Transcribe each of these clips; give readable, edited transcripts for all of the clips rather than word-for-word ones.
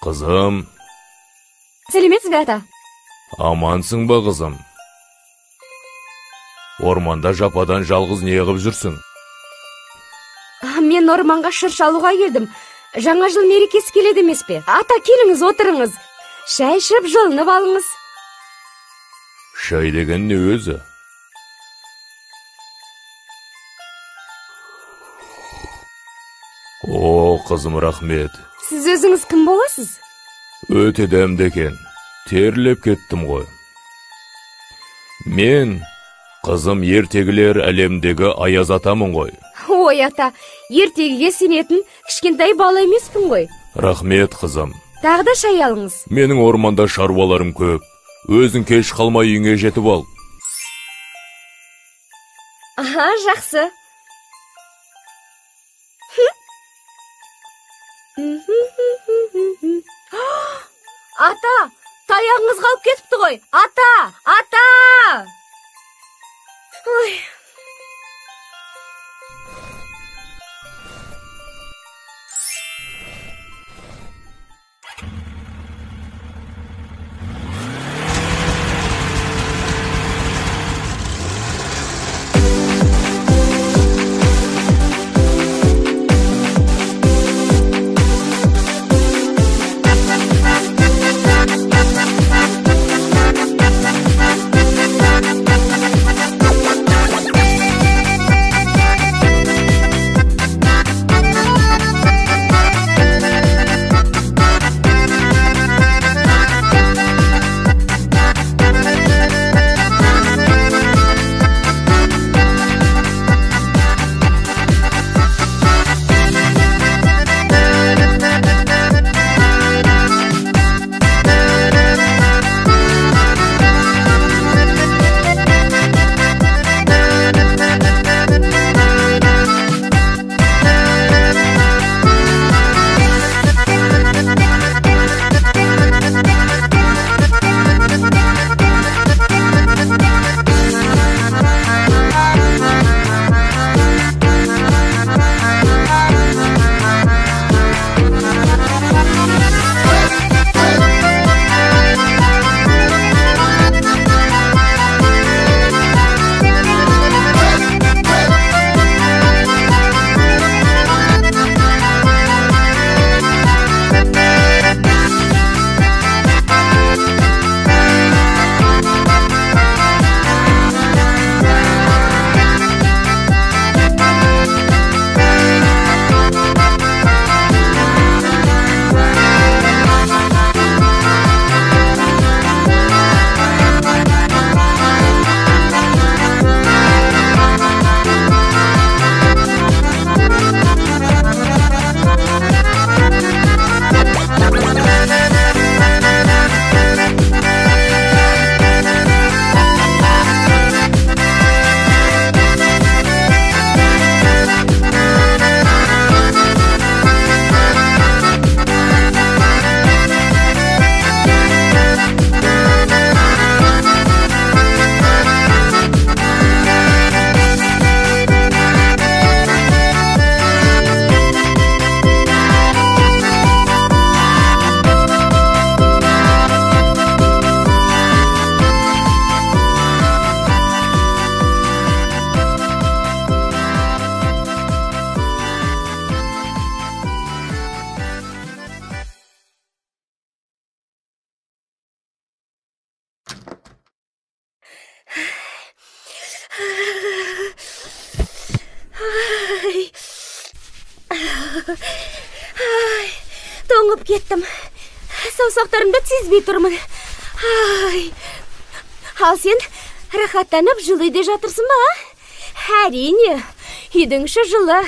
Қызым. Сәлеметсіз бе, ата? Амансың ба, қызым? Орманда жападан жалғыз не қып жүрсің? Мен орманға шырша алуға келдім. Жаңа жыл мерекесі келеді емес пе? Ата, келіңіз, отырыңыз. Шай ішіп, жылынып алыңыз. Шай деген не өзі? О, қызым, рахмет. Сіз өзіңіз кім боласыз? Өте дәмді екен. Терлеп кеттім ғой. Мен қызым ертегілер әлемдегі Аяз атамын ғой. Ой, ата, ертегіге сенетін кішкентай бала емеспін ғой. Рахмет, қызым. Тағы да шай алыңыз. Менің орманда шаруаларым көп. Өзің кеш қалмай үйіңе жетіп ал. Аха, жақсы. Ата, таяғыңыз қалып кетіпті ғой. Ата, ата! Ой. Тоңып кеттім. Саусақтарымды сезбей тұрмын. Ал сен рахаттанып жылы үйде жатырсың ба? Әрине, үйдің іші жылы.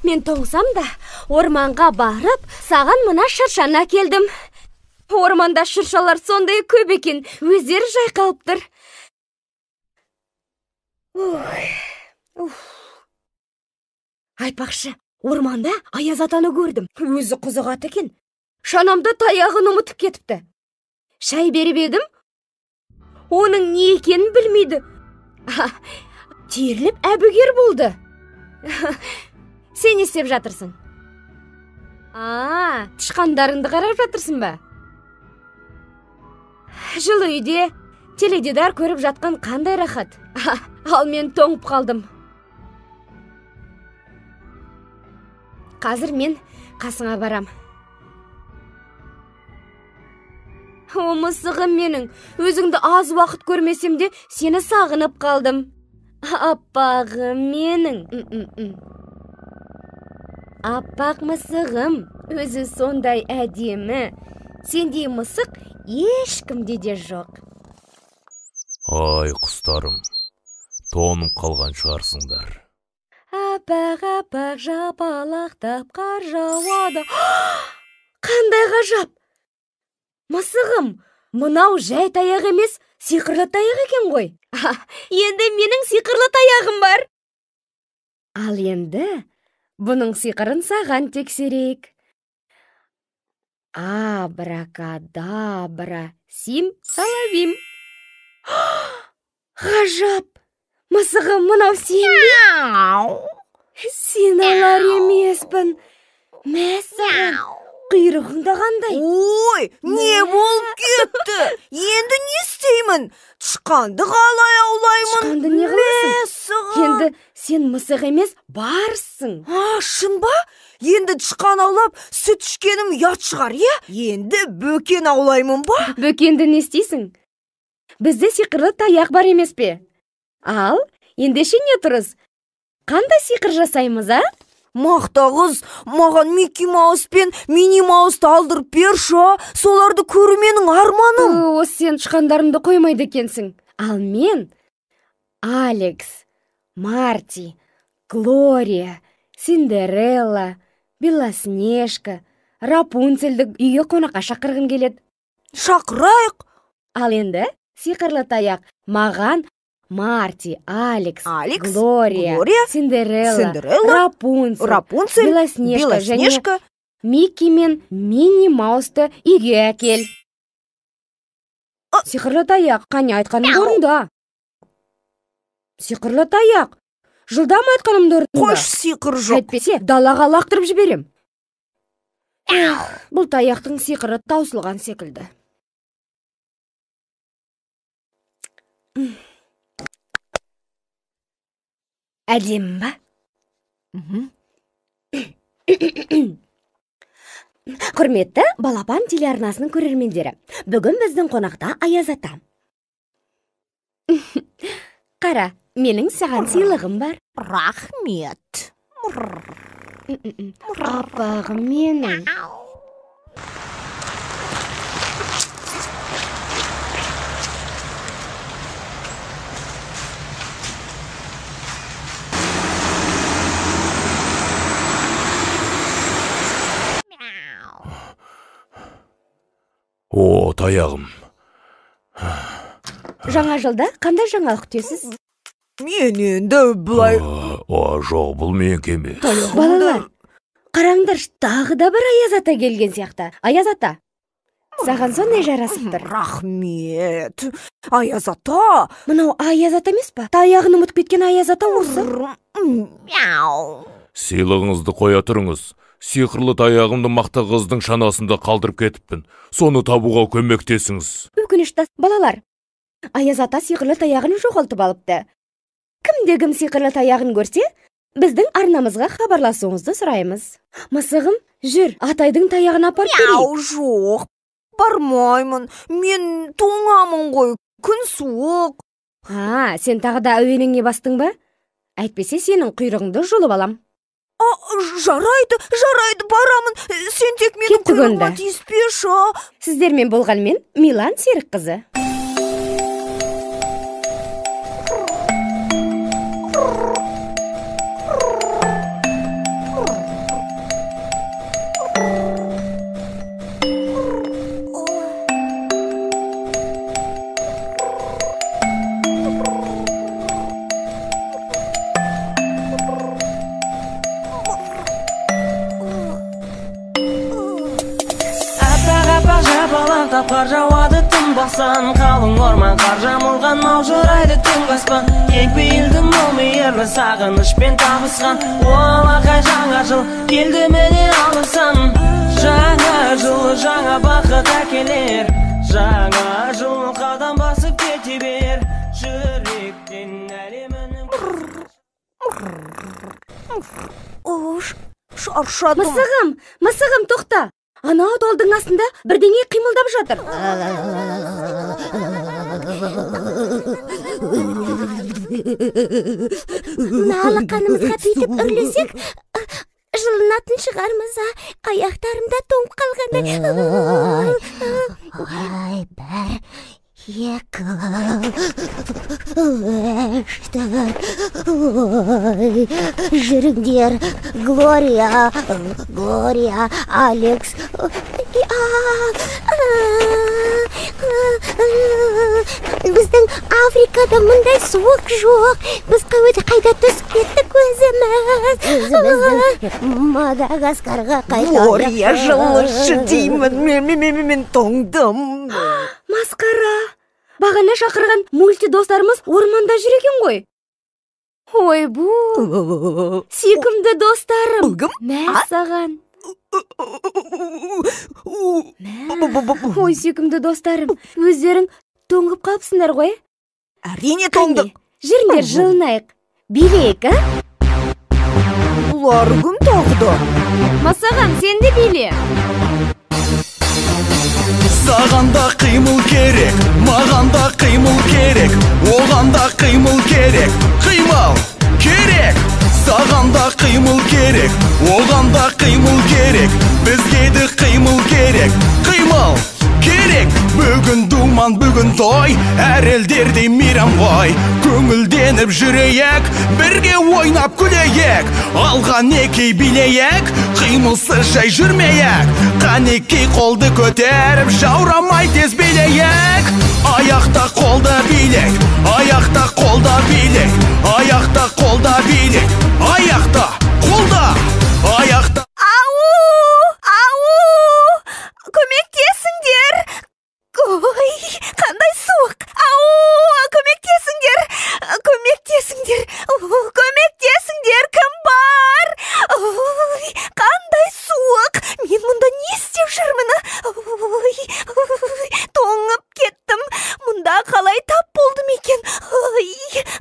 Мен тоңсам да орманға барып, саған мына шыршаны әкелдім. Орманда шыршалар сондай көп екен, өздері жайқалып тұр. Айтпақшы, орманда Аяз атаны көрдім. Өзі қызығат екен. Шанамда таяғын ұмытып кетіпті. Шай беріп едім, оның не екенін білмейді. Терліп әбігер болды. Сен не істеп жатырсың? тышқандарыңды қарап жатырсың ба? Жылы үйде теледидар көріп жатқан қандай рахат. Ал мен тоңып қалдым. Қазір мен қасыңа барам. О, мысығым менің, өзіңді аз уақыт көрмесем де сені сағынып қалдым. Аппағым менің. Аппақ мысығым, өзі сондай әдемі. Сендей мысық ешкімде де жоқ. Ай, құстарым, тоңып қалған шығарсыңдар. Аппақ жапалақтап қар жауады. Қандай ғажап! Мысығым, мынау жай таяқ емес, сиқырлы таяқ екен ғой. Енді менің сиқырлы таяғым бар. Ал енді бұның сиқырын саған тексерейік. Абракадабра, сим салавим. Ғажап! Мысығым, мынау сен бе? Сен алар емеспін. Мәсіғым, құйрығыңда қандай? Ой, не болып кетті? Енді не істеймін? Тышқанды қалай аулаймын? Тышқанды не қыласың? Мәсіғым. Енді сен мысық емес, барсың. Шын ба? Енді тышқан аулап, сүт ішкенім ұят шығар, е? Енді бөкен аулаймын ба? Бөкенді не істейсің? Бізде сиқырлы таяқ бар емес пе? Ал, ендеше не тұрыз? Қандай сиқыр жасаймыз, а? Мақтағыз, маған Микки Маус пен Мини Маусты алдырып берші, соларды көру менің арманым. О, сен тышқандарыңды қоймайды екенсің. Ал мен Алекс, Марти, Глория, Синдерелла, Белоснежка, Рапунцельді үйге қонаққа шақырғым келеді. Шақырайық. Ал енді сиқырлы таяқ маған Марти, Алекс, Глория, Синдерелла, Рапунцель, Белоснежка және Микки мен Мини Маусты үйге әкел. Сиқырлы таяқ, қане айтқаным орында. Сиқырлы таяқ, жылдам айтқанымды орында. Қош, сиқыр жоқ. Әйтпесе, далаға лақтырып жіберем. Бұл таяқтың сиқыры таусылған секілді. Әдемі ба? Құрметті Балапан телеарнасының көрермендері, бүгін біздің қонақта Аяз ата. Қара, менің саған сыйлығым бар. Рахмет. Аппағым менің. О, таяғым. Жаңа жылда қандай жаңалық күтесіз? Мен енді бұлай... Жоқ, бұл менікі емес. Балалар, қараңдар, тағы да бір Аяз ата келген сияқты. Аяз ата, саған сондай жарасып тұр. Рахмет. Аяз ата. Мынау Аяз ата емес па? Таяғын ұмытып кеткен Аяз ата осы. Сыйлығыңызды қоя тұрыңыз. Сиқырлы таяғымды мақта қыздың шанасында қалдырып кетіппін. Соны табуға көмектесіңіз. Өкінішті, балалар. Аяз ата сиқырлы таяғын жоғалтып алыпты. Кімде-кім сиқырлы таяғын көрсе, біздің арнамызға хабарласуыңызды сұраймыз. Мысығым, жүр, атайдың таяғын апарып берейік. Жоқ, бармаймын. Мен тоңамын ғой, күн суық. Сен тағы да әуеніңе бастың ба? Әйтпесе сенің құйрығыңды жұлып алам. Жарайды, барамын. Сен тек менің құйрығыма тиіспеші. Сіздермен болған мен Милан Серік қызы. Қар жауады түн басан, қалың орман қар жамылған, маужырайды түнгі аспан. Екпейілдің молмия қайырлы сағынышпен табысқан. Олақай жаңа жыл келді міне алысам. Жаңа жыл жаңа бақыт әкелер. Жаңа жыл қадам басып кете бер. Жүректен әлемінің шаршадым. Мысығым, тоқта. Анау толдың астында бірдеңе қимылдап жатыр. Алақанымызға бүйтіп үрлесек, жылынатын шығармыз, аяқтарымда тоңып қалғанда. Ой, бір, екі, үш, төрт. Жүріңдер, Глория, Алекс. Біздің Африкада мұндай суық жоқ. Біз қайда түсіп кеттік өзіміз. Мадагаскарға қайтады. Глория жылышы деймін, мен тоңдым. Масқара, бағана шақырған мульти достарымыз орманда жүр екен ғой. Ой, бұл сүйкімді достарым. Мә саған. Ой, сүйкімді достарым, өздерің тоңып қалыпсыңдар ғой? Әрине тоңдық. Жүріңдер жылынайық. Билейік, а? Бұлар кім тоқты? Масаған, сен де биле. Саған да қимыл керек, маған да қимыл керек, оған да қимыл керек. Қимыл керек, саған да қимыл керек, оған да қимыл керек, бізге де қимыл керек. Қимыл керек, бүгін думан, бүгін той, әр елдерде мейрам ғой. Көңілденіп жүрейік, бірге ойнап күлейік, алға некей билейік, қимылсыз жай жүрмейік. Қанекей қолды көтеріп, жаурамай тез билейік. Аяқта қолда билек, аяқта қолда билек, аяқта қолда билек, аяқта қолда, аяқта. Көмектесіңдер. Ой, қандай суық. Көмектесіңдер, кім бар? Ой, қандай суық. Мен мұнда не істеп жүрмін? Ой, тоңып кеттім. Мұнда қалай тап болдым екен? Ой,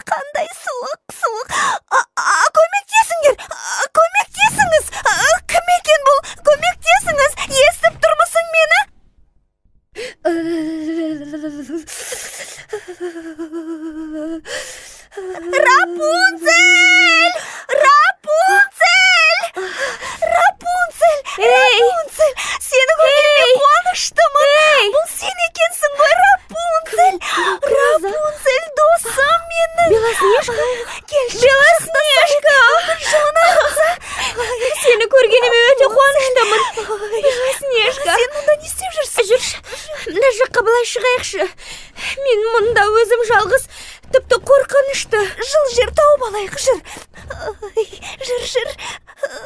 қандай суық. Көмектесіңіз. Кім екен бұл? Көмектесіңіз. Естіп тұрмысың мені? Рапунцель, сені көргенге қуаныштымын. Бұл сен екенсің ғой, Рапунцель. Рапунцель, досым менің. Белоснежка, сені көргеніме өте қуаныштымын. Белоснежка, сен мұнда не істеп жүрсің? жүрші, мына жаққа былай шығайықшы. Мен мұнда өзім жалғыз, тіпті қорқынышты. Жыл жер тауып алайық, жүр. Жүр.